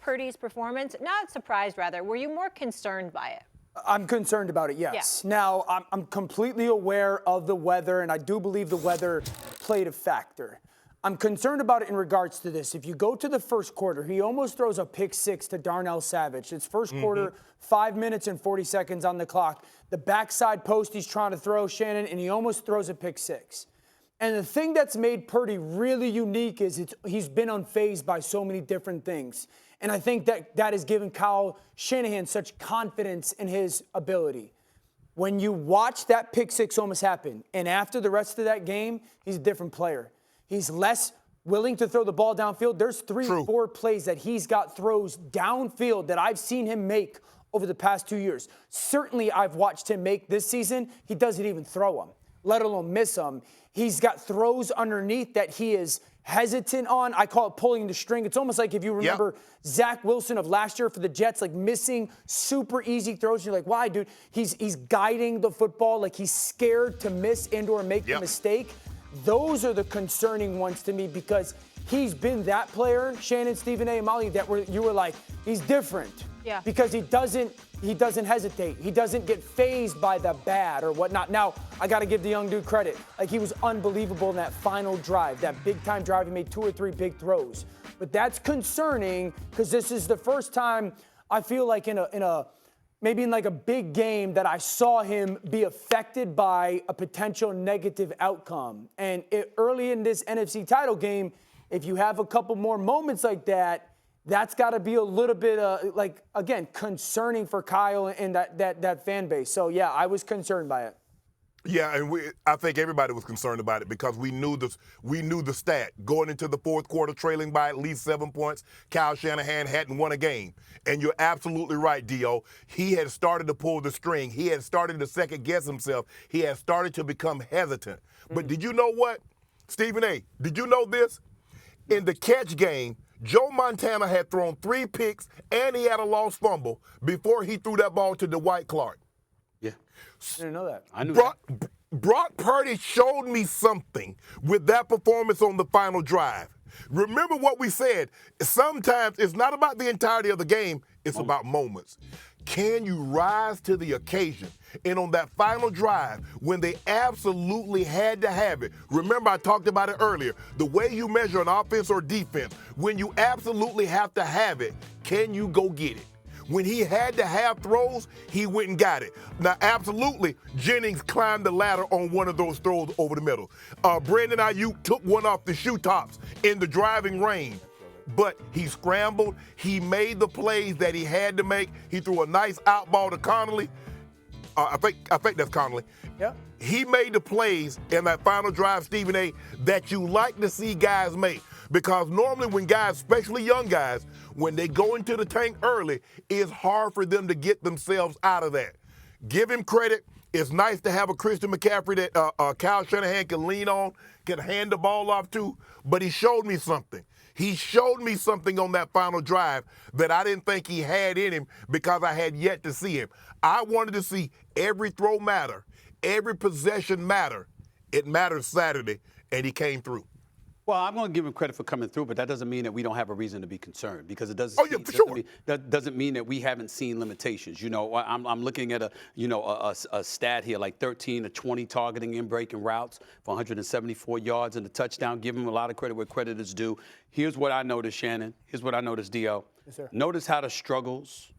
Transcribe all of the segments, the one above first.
Purdy's performance? Not surprised, rather. Were you more concerned by it? I'm concerned about it, yes. Yeah. Now, I'm completely aware of the weather, and I do believe the weather played a factor. I'm concerned about it in regards to this. If you go to the first quarter, he almost throws a pick six to Darnell Savage. It's first quarter, 5 minutes and 40 seconds on the clock. The backside post he's trying to throw, Shannon, and he almost throws a pick six. And the thing that's made Purdy really unique is he's been unfazed by so many different things. And I think that has given Kyle Shanahan such confidence in his ability. When you watch that pick six almost happen, and after the rest of that game, he's a different player. He's less willing to throw the ball downfield. There's 3 or 4 plays that he's got throws downfield that I've seen him make over the past 2 years. Certainly, I've watched him make this season. He doesn't even throw them, let alone miss them. He's got throws underneath that he is hesitant on. I call it pulling the string. It's almost like if you remember Zach Wilson of last year for the Jets, like missing super easy throws. You're like, why, dude? He's guiding the football like he's scared to miss and or make the mistake. Those are the concerning ones to me because he's been that player, Shannon, Stephen A. and Molly, that you were like, he's different. Yeah. Because he doesn't hesitate. He doesn't get fazed by the bad or whatnot. Now, I got to give the young dude credit. Like, he was unbelievable in that final drive, that big-time drive. He made 2 or 3 big throws. But that's concerning because this is the first time I feel like maybe in like a big game that I saw him be affected by a potential negative outcome. And early in this NFC title game, if you have a couple more moments like that, that's got to be a little bit, again, concerning for Kyle and that fan base. So, yeah, I was concerned by it. Yeah, and I think everybody was concerned about it because we knew the stat. Going into the fourth quarter, trailing by at least 7 points, Kyle Shanahan hadn't won a game. And you're absolutely right, Dio. He had started to pull the string. He had started to second-guess himself. He had started to become hesitant. But did you know what, Stephen A., did you know this? In the catch game, Joe Montana had thrown 3 picks and he had a lost fumble before he threw that ball to Dwight Clark. Yeah. I didn't know that. I knew Brock Purdy showed me something with that performance on the final drive. Remember what we said. Sometimes it's not about the entirety of the game. It's about moments. Can you rise to the occasion? And on that final drive, when they absolutely had to have it, remember I talked about it earlier, the way you measure an offense or defense, when you absolutely have to have it, can you go get it? When he had to have throws, he went and got it. Now, absolutely, Jennings climbed the ladder on one of those throws over the middle. Brandon Ayuk took one off the shoe tops in the driving rain. But he scrambled. He made the plays that he had to make. He threw a nice out ball to Connolly. I think that's Connolly. Yeah. He made the plays in that final drive, Stephen A., that you like to see guys make. Because normally when guys, especially young guys, when they go into the tank early, it's hard for them to get themselves out of that. Give him credit. It's nice to have a Christian McCaffrey that Kyle Shanahan can lean on, can hand the ball off to, but he showed me something. He showed me something on that final drive that I didn't think he had in him because I had yet to see him. I wanted to see every throw matter, every possession matter. It mattered Saturday, and he came through. Well, I'm going to give him credit for coming through, but that doesn't mean that we don't have a reason to be concerned because it doesn't. That doesn't mean that we haven't seen limitations. You know, I'm looking at a stat here like 13 to 20 targeting and breaking routes for 174 yards and a touchdown. Give him a lot of credit where credit is due. Here's what I noticed, Shannon. Here's what I noticed, Dio. Yes, sir. Notice how the struggles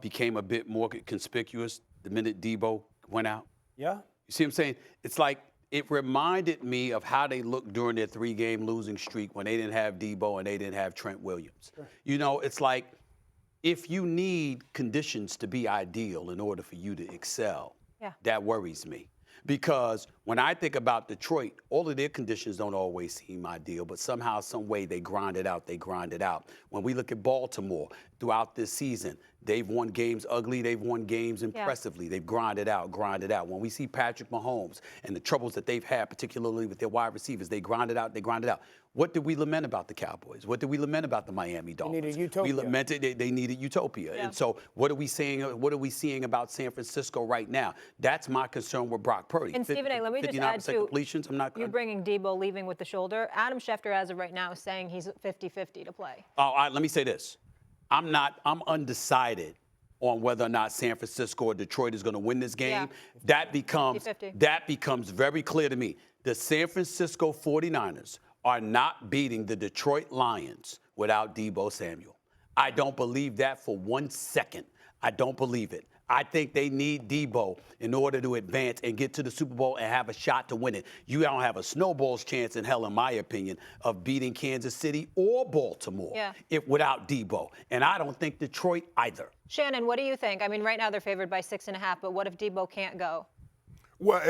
became a bit more conspicuous the minute Deebo went out. Yeah. You see what I'm saying? It's like. It reminded me of how they looked during their 3-game losing streak when they didn't have Deebo and they didn't have Trent Williams. Sure. You know, it's like if you need conditions to be ideal in order for you to excel, that worries me. Because when I think about Detroit, all of their conditions don't always seem ideal, but somehow, some way, they grind it out. When we look at Baltimore throughout this season, they've won games ugly. They've won games impressively. They've grinded out. When we see Patrick Mahomes and the troubles that they've had, particularly with their wide receivers, they grinded out. What did we lament about the Cowboys? What did we lament about the Miami Dolphins? They needed utopia. We lamented they needed utopia. Yeah. And so what are we seeing about San Francisco right now? That's my concern with Brock Purdy. And Stephen A., let me just add to completions. you bringing Deebo leaving with the shoulder. Adam Schefter, as of right now, is saying he's 50-50 to play. Let me say this. I'm undecided on whether or not San Francisco or Detroit is going to win this game. Yeah. That becomes very clear to me. The San Francisco 49ers are not beating the Detroit Lions without Deebo Samuel. I don't believe that for 1 second. I don't believe it. I think they need Deebo in order to advance and get to the Super Bowl and have a shot to win it. You don't have a snowball's chance in hell, in my opinion, of beating Kansas City or Baltimore without Deebo. And I don't think Detroit either. Shannon, what do you think? I mean, right now they're favored by 6.5, but what if Deebo can't go? Well,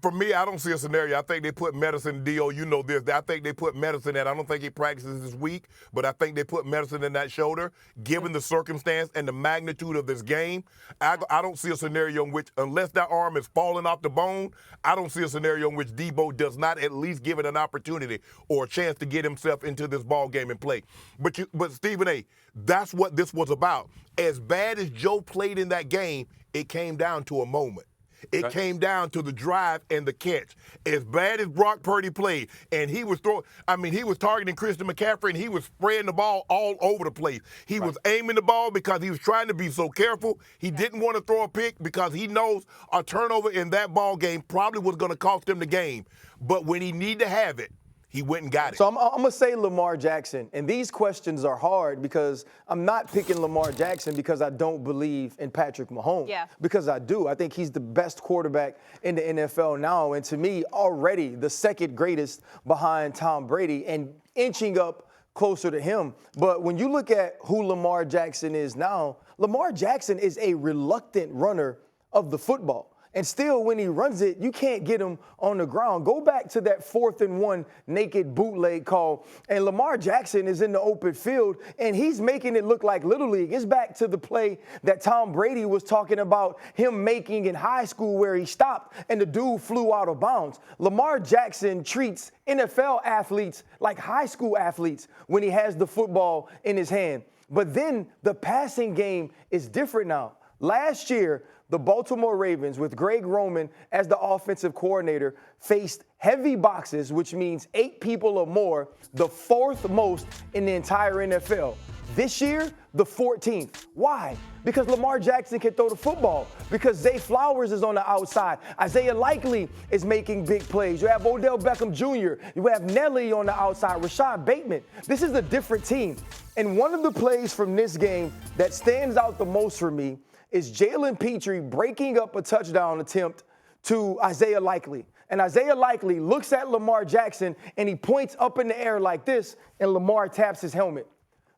for me, I don't see a scenario. I think they put medicine, D.O., you know this. I think they put medicine in. I don't think he practices this week, but I think they put medicine in that shoulder. Given the circumstance and the magnitude of this game, I don't see a scenario in which, unless that arm is falling off the bone, I don't see a scenario in which Deebo does not at least give it an opportunity or a chance to get himself into this ball game and play. But Stephen A., that's what this was about. As bad as Joe played in that game, it came down to a moment. It came down to the drive and the catch. As bad as Brock Purdy played, and he was targeting Christian McCaffrey, and he was spreading the ball all over the place. He was aiming the ball because he was trying to be so careful. He didn't want to throw a pick because he knows a turnover in that ball game probably was going to cost him the game. But when he needed to have it, he went and got it. So I'm going to say Lamar Jackson. And these questions are hard because I'm not picking Lamar Jackson because I don't believe in Patrick Mahomes. Yeah. Because I do. I think he's the best quarterback in the NFL now. And to me, already the second greatest behind Tom Brady and inching up closer to him. But when you look at who Lamar Jackson is now, Lamar Jackson is a reluctant runner of the football. And still, when he runs it, you can't get him on the ground. Go back to that 4th and 1 naked bootleg call, and Lamar Jackson is in the open field, and he's making it look like Little League. It's back to the play that Tom Brady was talking about him making in high school where he stopped, and the dude flew out of bounds. Lamar Jackson treats NFL athletes like high school athletes when he has the football in his hand. But then the passing game is different now. Last year, the Baltimore Ravens, with Greg Roman as the offensive coordinator, faced heavy boxes, which means 8 people or more, the 4th most in the entire NFL. This year, the 14th. Why? Because Lamar Jackson can throw the football. Because Zay Flowers is on the outside. Isaiah Likely is making big plays. You have Odell Beckham Jr. You have Nelly on the outside. Rashad Bateman. This is a different team. And one of the plays from this game that stands out the most for me is Jalen Petrie breaking up a touchdown attempt to Isaiah Likely. And Isaiah Likely looks at Lamar Jackson, and he points up in the air like this, and Lamar taps his helmet.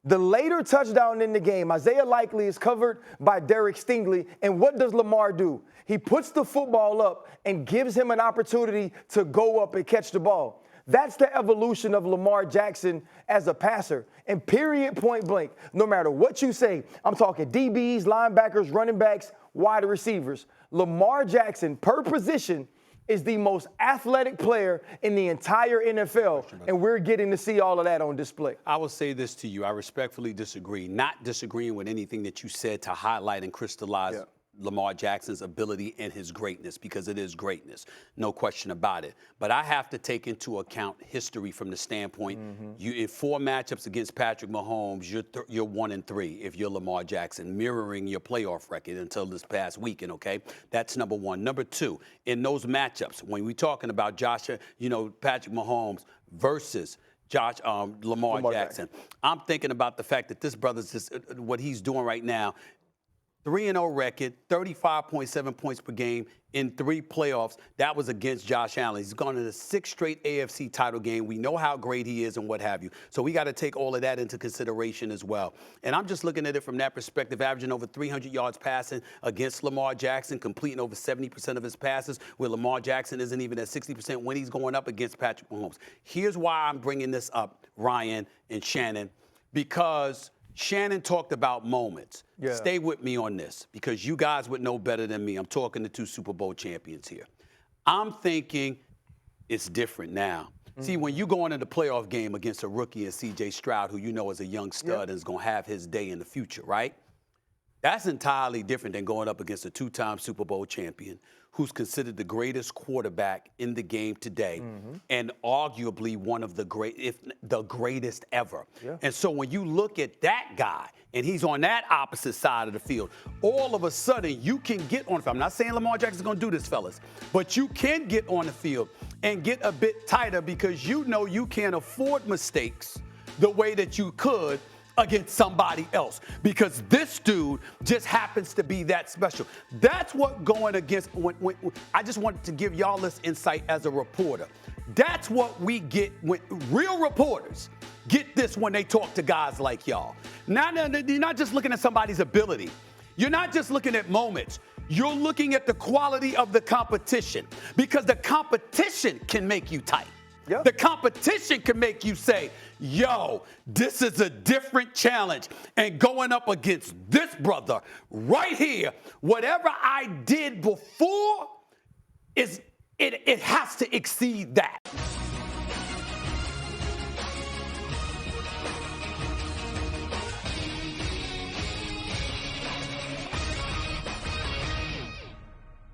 The later touchdown in the game, Isaiah Likely is covered by Derek Stingley, and what does Lamar do? He puts the football up and gives him an opportunity to go up and catch the ball. That's the evolution of Lamar Jackson as a passer. And period, point blank, no matter what you say, I'm talking DBs, linebackers, running backs, wide receivers. Lamar Jackson, per position, is the most athletic player in the entire NFL, and we're getting to see all of that on display. I will say this to you. I respectfully disagree. Not disagreeing with anything that you said to highlight and crystallize Lamar Jackson's ability and his greatness, because it is greatness, no question about it. But I have to take into account history from the standpoint, you in 4 matchups against Patrick Mahomes, you're 1-3 if you're Lamar Jackson, mirroring your playoff record until this past weekend, okay? That's number one. Number two, in those matchups, when we're talking about Patrick Mahomes versus Lamar Jackson, I'm thinking about the fact that this brother's just what he's doing right now. 3-0 record, 35.7 points per game in 3 playoffs. That was against Josh Allen. He's gone to the 6th straight AFC title game. We know how great he is and what have you. So we got to take all of that into consideration as well. And I'm just looking at it from that perspective, averaging over 300 yards passing against Lamar Jackson, completing over 70% of his passes, where Lamar Jackson isn't even at 60% when he's going up against Patrick Mahomes. Here's why I'm bringing this up, Ryan and Shannon, because Shannon talked about moments. Stay with me on this, because you guys would know better than me. I'm talking to 2 Super Bowl champions here. I'm thinking it's different now. See, when you go into the playoff game against a rookie and C.J. Stroud, who you know is a young stud and is going to have his day in the future, right? That's entirely different than going up against a two-time Super Bowl champion who's considered the greatest quarterback in the game today and arguably one of the great, if the greatest ever. Yeah. And so when you look at that guy and he's on that opposite side of the field, all of a sudden you can get on the field. I'm not saying Lamar Jackson's going to do this, fellas, but you can get on the field and get a bit tighter because you know you can't afford mistakes the way that you could against somebody else because this dude just happens to be that special. That's what going against, when I just wanted to give y'all this insight as a reporter. That's what we get when real reporters get this when they talk to guys like y'all. Now, you're not just looking at somebody's ability. You're not just looking at moments. You're looking at the quality of the competition because the competition can make you tight. Yeah. The competition can make you say, yo, this is a different challenge. And going up against this brother right here, whatever I did before, it has to exceed that.